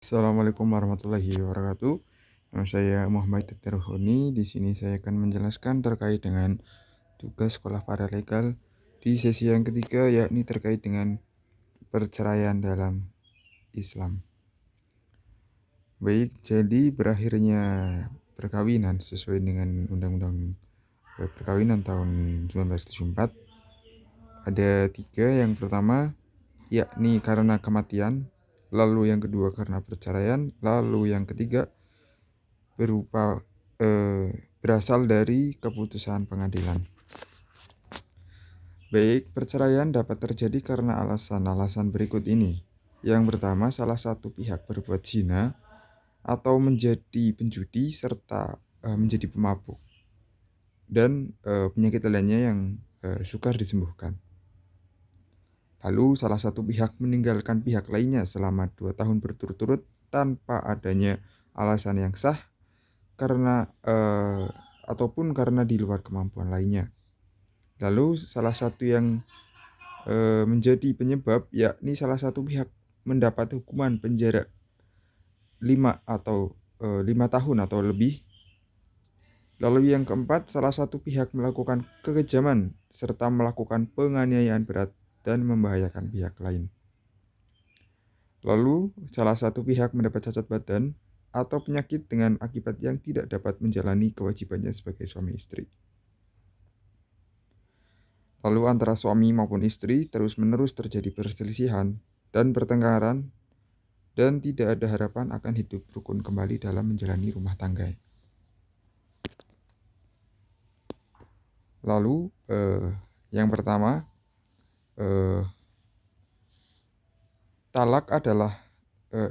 Assalamualaikum warahmatullahi wabarakatuh. Nama saya Muhammad Teteruhoni. Di sini saya akan menjelaskan terkait dengan tugas sekolah paralegal di sesi yang ketiga, yakni terkait dengan perceraian dalam Islam. Baik, jadi berakhirnya perkawinan sesuai dengan Undang-Undang Perkawinan tahun 1974 ada tiga. Yang pertama yakni karena kematian, lalu yang kedua karena perceraian, lalu yang ketiga berupa berasal dari keputusan pengadilan. Baik, perceraian dapat terjadi karena alasan-alasan berikut ini. Yang pertama, salah satu pihak berbuat zina atau menjadi penjudi serta menjadi pemabuk dan penyakit lainnya yang sukar disembuhkan. Lalu salah satu pihak meninggalkan pihak lainnya selama 2 tahun berturut-turut tanpa adanya alasan yang sah karena ataupun karena di luar kemampuan lainnya. Lalu salah satu yang menjadi penyebab yakni salah satu pihak mendapat hukuman penjara 5 tahun atau lebih. Lalu yang keempat, salah satu pihak melakukan kekejaman serta melakukan penganiayaan berat dan membahayakan pihak lain. Lalu salah satu pihak mendapat cacat badan atau penyakit dengan akibat yang tidak dapat menjalani kewajibannya sebagai suami istri. Lalu antara suami maupun istri terus-menerus terjadi perselisihan dan pertengkaran dan tidak ada harapan akan hidup rukun kembali dalam menjalani rumah tangga. Lalu yang pertama, talak adalah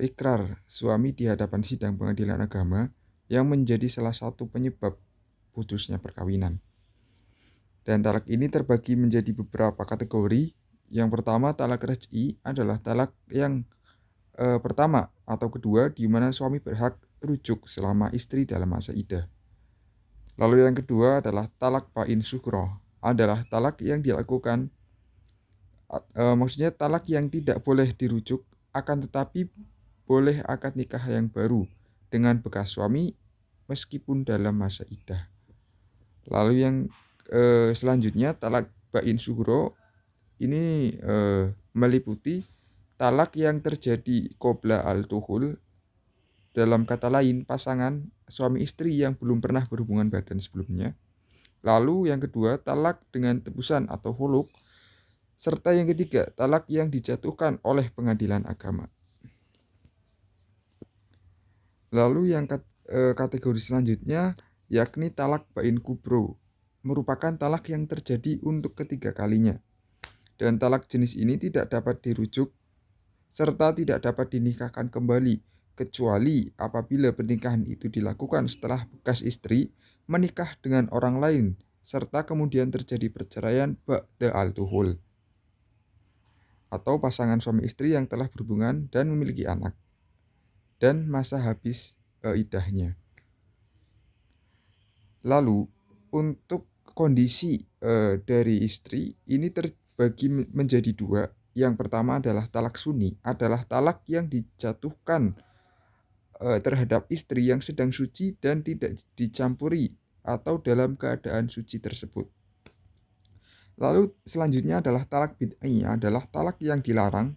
ikrar suami di hadapan sidang pengadilan agama yang menjadi salah satu penyebab putusnya perkawinan. Dan talak ini terbagi menjadi beberapa kategori. Yang pertama, talak raj'i adalah talak yang pertama atau kedua di mana suami berhak rujuk selama istri dalam masa iddah. Lalu yang kedua adalah talak bain sugro, adalah talak yang dilakukan maksudnya talak yang tidak boleh dirujuk akan tetapi boleh akad nikah yang baru dengan bekas suami meskipun dalam masa iddah. Lalu yang selanjutnya talak bain sugro ini meliputi talak yang terjadi qabla al-tuhul, dalam kata lain pasangan suami istri yang belum pernah berhubungan badan sebelumnya. Lalu yang kedua talak dengan tebusan atau huluk, serta yang ketiga talak yang dijatuhkan oleh pengadilan agama. Lalu yang kategori selanjutnya yakni talak bain kubro, merupakan talak yang terjadi untuk ketiga kalinya. Dan talak jenis ini tidak dapat dirujuk serta tidak dapat dinikahkan kembali kecuali apabila pernikahan itu dilakukan setelah bekas istri menikah dengan orang lain serta kemudian terjadi perceraian ba'da al-tuhul atau pasangan suami istri yang telah berhubungan dan memiliki anak dan masa habis iddahnya. Lalu untuk kondisi dari istri ini terbagi menjadi dua. Yang pertama adalah talak sunni, adalah talak yang dijatuhkan terhadap istri yang sedang suci dan tidak dicampuri atau dalam keadaan suci tersebut. Lalu selanjutnya adalah talak bid'i, adalah talak yang dilarang,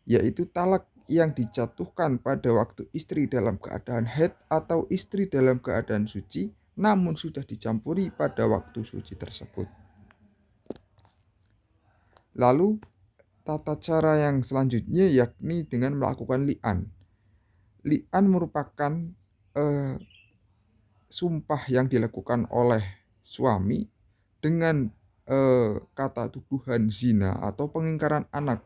yaitu talak yang dijatuhkan pada waktu istri dalam keadaan haid atau istri dalam keadaan suci namun sudah dicampuri pada waktu suci tersebut. Lalu tata cara yang selanjutnya yakni dengan melakukan li'an. Li'an merupakan sumpah yang dilakukan oleh suami dengan kata tuduhan zina atau pengingkaran anak,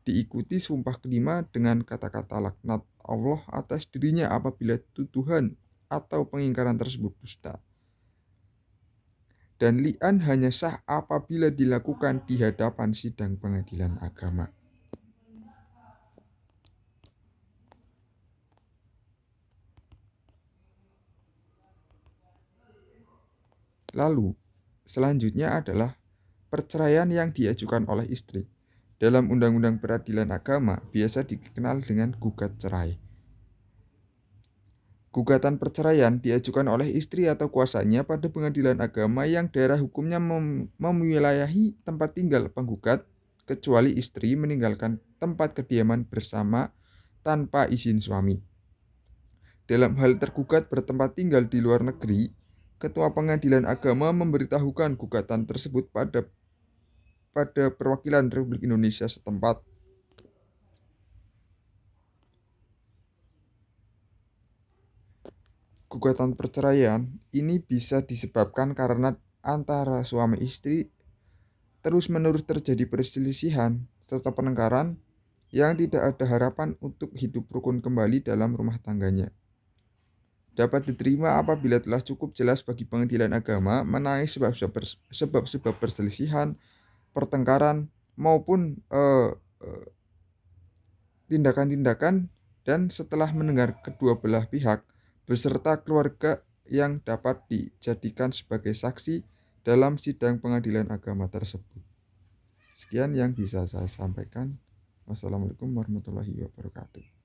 diikuti sumpah kelima dengan kata-kata laknat Allah atas dirinya apabila tuduhan atau pengingkaran tersebut dusta. Dan li'an hanya sah apabila dilakukan di hadapan sidang pengadilan agama. Lalu selanjutnya adalah perceraian yang diajukan oleh istri. Dalam Undang-Undang Peradilan Agama biasa dikenal dengan gugat cerai. Gugatan perceraian diajukan oleh istri atau kuasanya pada pengadilan agama yang daerah hukumnya mewilayahi tempat tinggal penggugat, kecuali istri meninggalkan tempat kediaman bersama tanpa izin suami. Dalam hal tergugat bertempat tinggal di luar negeri, Ketua Pengadilan Agama memberitahukan gugatan tersebut pada perwakilan Republik Indonesia setempat. Gugatan perceraian ini bisa disebabkan karena antara suami istri terus-menerus terjadi perselisihan serta penengkaran yang tidak ada harapan untuk hidup rukun kembali dalam rumah tangganya. Dapat diterima apabila telah cukup jelas bagi pengadilan agama mengenai sebab-sebab perselisihan, pertengkaran, maupun tindakan-tindakan, dan setelah mendengar kedua belah pihak beserta keluarga yang dapat dijadikan sebagai saksi dalam sidang pengadilan agama tersebut. Sekian yang bisa saya sampaikan. Wassalamualaikum warahmatullahi wabarakatuh.